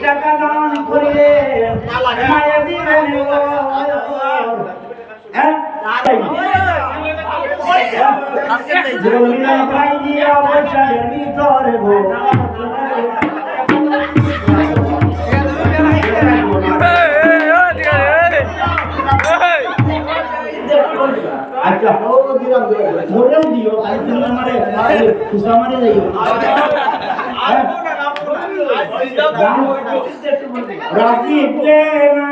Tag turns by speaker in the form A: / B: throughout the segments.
A: টাকা দান করিলে মায়া দিবেন ভাই দিয়া বৈশাখের ভিতরে আচ্ছা মোটেও দিও খুশা মারে যাইও রাজি না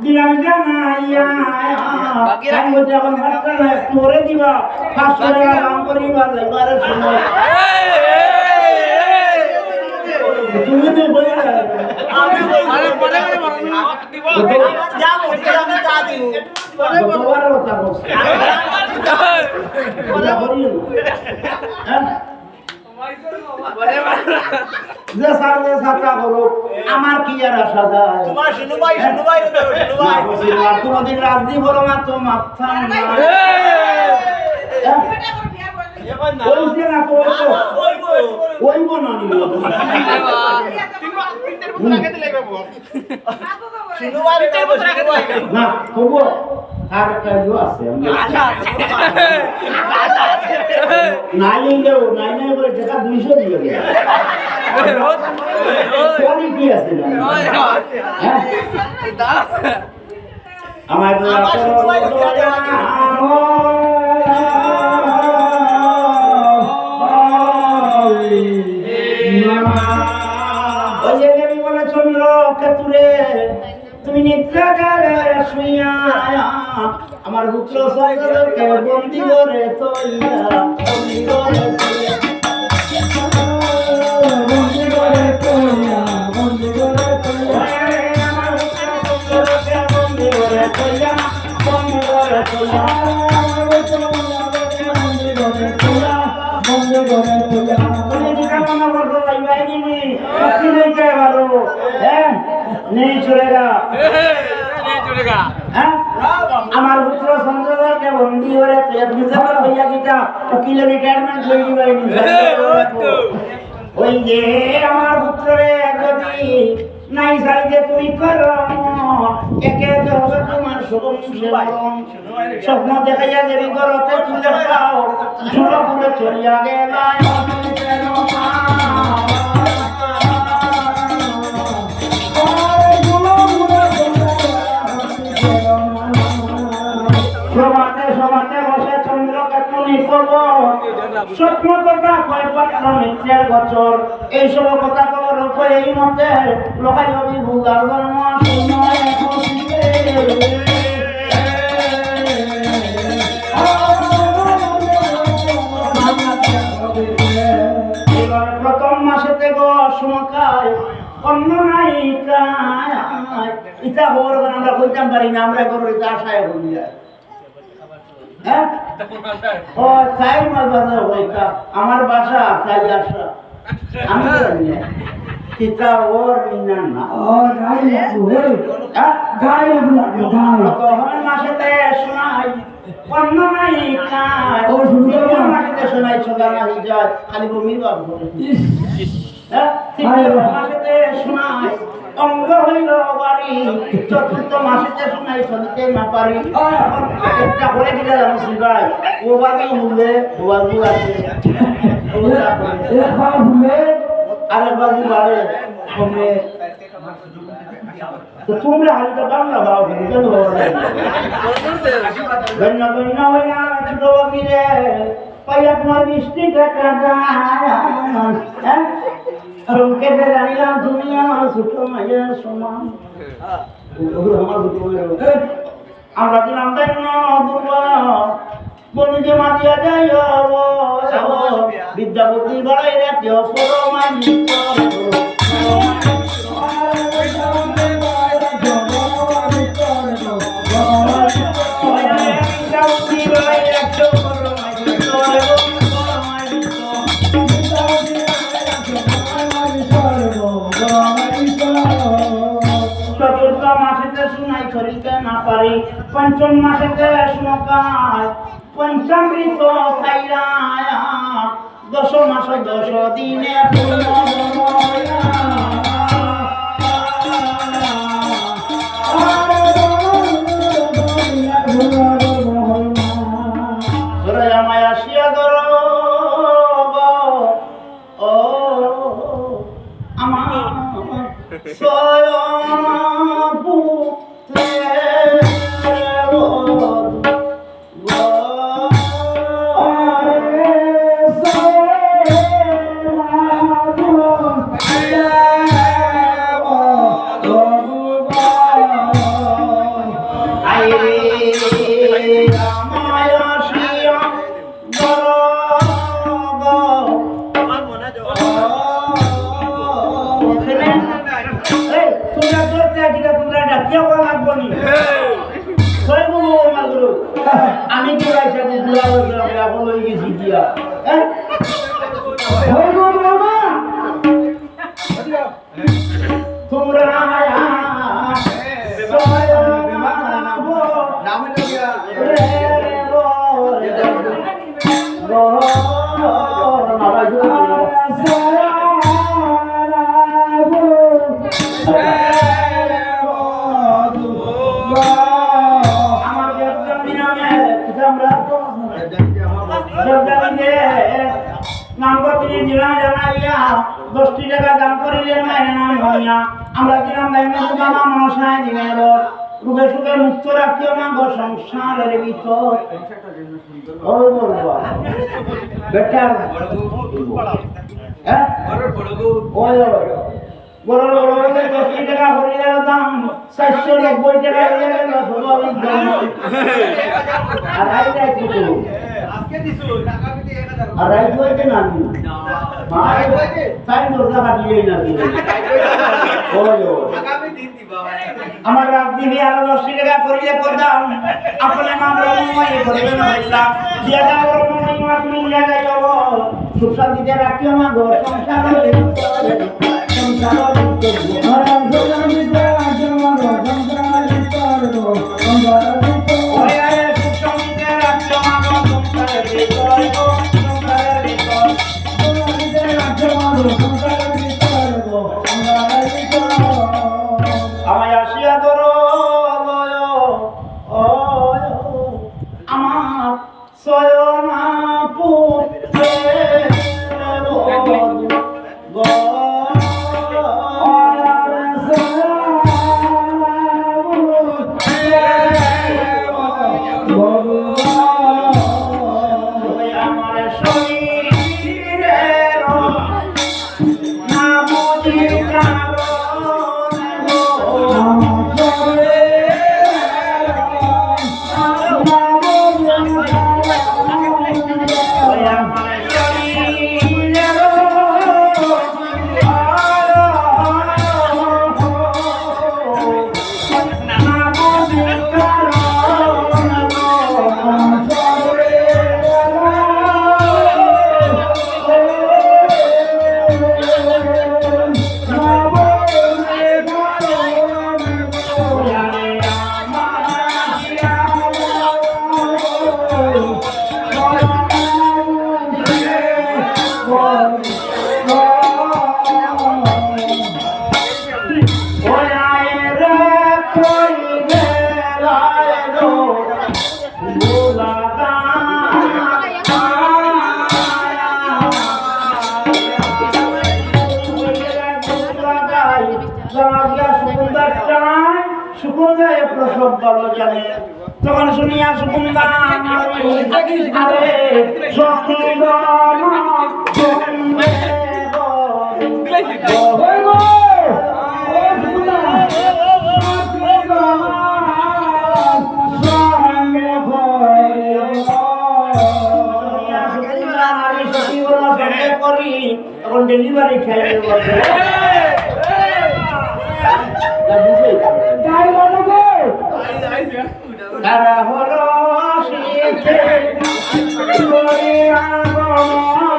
A: দিলাম জানাইয়া যখন তোরে দিবা 500 টাকা দাম করিবা এবারে সময় তুমি তো বলে আমি পরে দিব যা বলছি আমি তা দিব পরে বড় কথা বলছি পরে বলি হ্যাঁ যে সারবে সাতা করো আমার কি আর আশা যায় তোমার শুনু ভাই কোনদিন রাজনীতি বলো না তো মাথা না ওইছে না তো ওই বনা নি শুনু ভাই না তবু আর একটা আছে নাই নিলেও নাই বলে টাকা 200 দিয়ে দেয় কোয়ালিটি আছে না আমার বলে চন্দ্র কেতুরে তুমি নিদ্রাগারে শুইয়া আমার পুত্র সৈকতকে বন্দি করে তৈয়া বন্দি করে नहीं चलेगा আমার পুত্র সঞ্জয়কে বন্দি করে মুজাফর ভাইয়া কিটা উকিল রিটায়ারমেন্ট লই দিবাইনি ওই যে আমার পুত্রে যদি নাই সাইতে তুই করো একে হবে তোমার শুভম সেবন স্বপ্ন দেখাইয়া দেবী করতে তুলে দাও ছোট করে চলিয়া গেল স্বপ্ন কথা কয় পাত্র মিত্রের বছর এইসব কথা কবর এই মতে লোকাই হবি ভুগার জন্ম প্রথম মাসেতে গো সমকায় অন্য নাই ইটা খবর আমরা কইতাম পারি না আমরা করো এটা আশায় বলি যায় হ্যাঁ ও তাই মাল বাজার হইতা আমার বাসা তাই আসা আমি জানি না কিতা ওর মিনা না ও গাই হে গাই গুলা গাই তো হমে মাসেতে শোনাই অন্য নাই কাজ ও শুনতে মাসেতে শোনাই ছদা না হই যায় খালি বমি বাপ করে হ্যাঁ ঠিক মাসেতে শোনাই অঙ্গ হইল বাড়ি চতুর্থ মাসেতে শোনাই চলতে না পারি একটা করে দিলে জানো ভাই ও বাকি মুলে ও বাকি আছে আরেক বাকি বাড়ে কমে তো তোমরা হালকা বাংলা ভাও কেন গন্না গন্না হইয়া ছোট বাকিরে পাইয়া তোমার মিষ্টি টাকা হ্যাঁ রুমকে জানিলাম তুমি আমার ছোট মায়ের সমান আমরা দিলাম বন্ধুকে মাতিয়া যাই বিদ্যাপতি বাড়াই রাতে पंचम मासेते श्लोकाय पंचामृत खाइलाय दश मास 10 दिने पूर्ण আমার সয়পু আমি কি দিয়া তোমরা দশটি টাকা দাম করিলেন আমরা কিরাম দামা মনসায় দিনে রূপে সুখে মুক্ত রাখিও না গো সংসারের ভিতর ও বলবো বেটা হ্যাঁ ওই বড় বড় 10 টাকা হরিলের দাম 490 টাকা হয়ে গেল স্বাভাবিক দাম আর আইলাই কত আজকে দিছো টাকা দিতে 1000 আর আই কইতে না মাই তাই দরজা কাটিলেই না ওই আগামী দিন দিবা আমার রাত দিবি আর 10 টাকা করিলে করদাম আপনি আমরা মই করিবেন হইলা দিয়া দাও মই মা তুমি লাগা যাও সুখ শান্তিতে রাখিও না ঘর সংসার আমায় আসিয়া ধরো আমার সয়নাপু প্রসব ভালো জানে তখন শুনিয়া সুকুন্দা করি তখন ডেলিভারি খেয়ে তারা হলো শিখে করে আগমন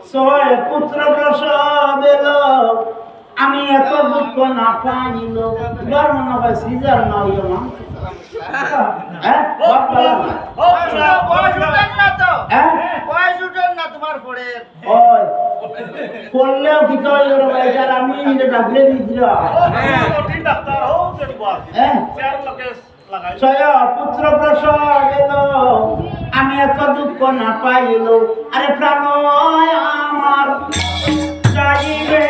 A: ছয় পুত্র প্রসব এলো আমি এত দুঃখ না পাইল জন্ম না পাই সিজার না হইল না করলেও কি আমি ডাকলে পুত্র প্রসব এলো আমি এত দুঃখ না পাইল আরে প্রাণ আমার চাইবে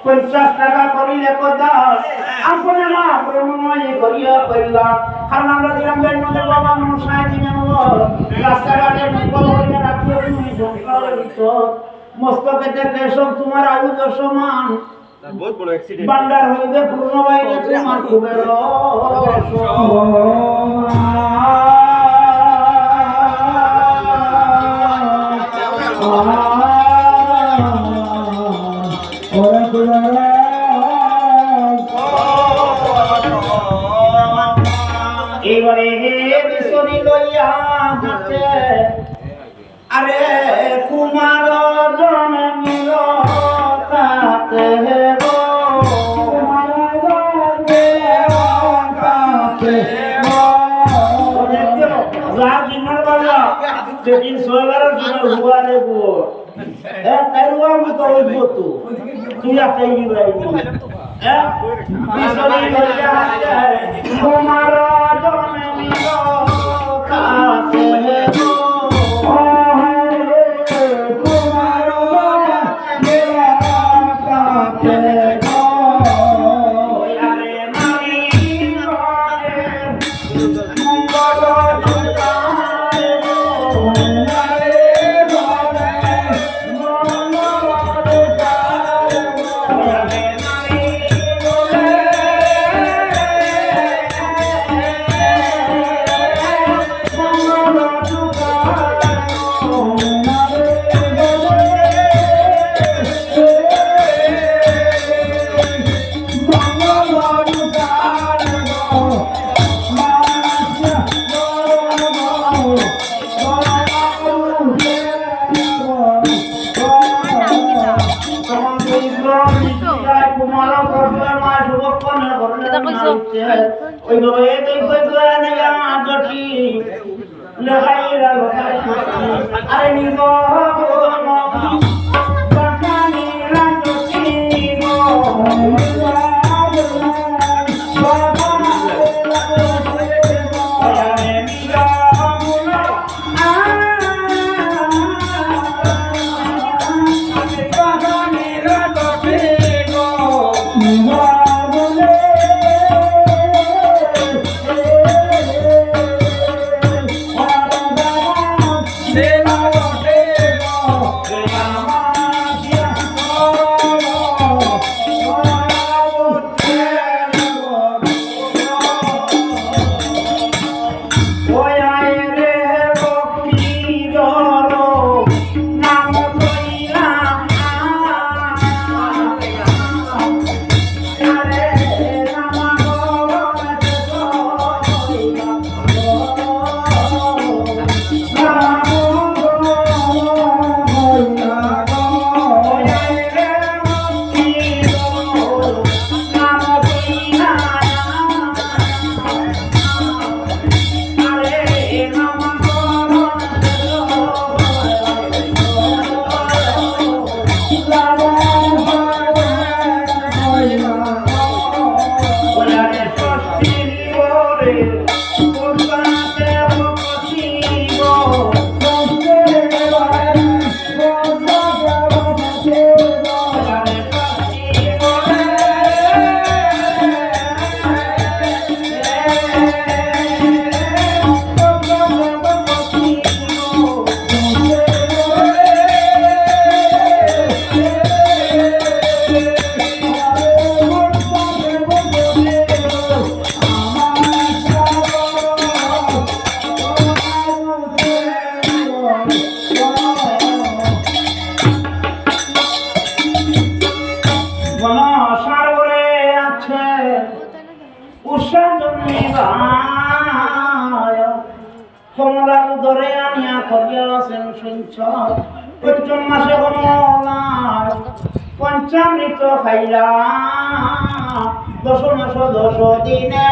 A: পঞ্চাশ টাকা করিলে কথা আপনি না ব্রহ্মময় করিয়া করিলাম কারণ আমরা দিলাম নদীর বাবা মনসায় দিনে রাস্তাঘাটে রাখিয়ে তুমি মস্তকেতে কেশব তোমার আয়ুধ সমান বান্ডার হইবে পূর্ণ বাইরে তোমার কুবের এবারে বিশ্বনি লইয়া হাতে আরে কুমার জন্মিল তাতে সেদিন সোলার হুয়া নেব তাই আমি তো ওই বতু তুই একটাই দিবাই কুমার জন্মিল কাছে আরে নিজ
B: Hey,
A: সাগরে আছে উষা জন্মিবায় কমলার ধরে আনিয়া করিয়াছেন সঞ্চয় পঞ্চম মাসে কমলার পঞ্চামৃত খাইলা 10 মাস 10 দিনে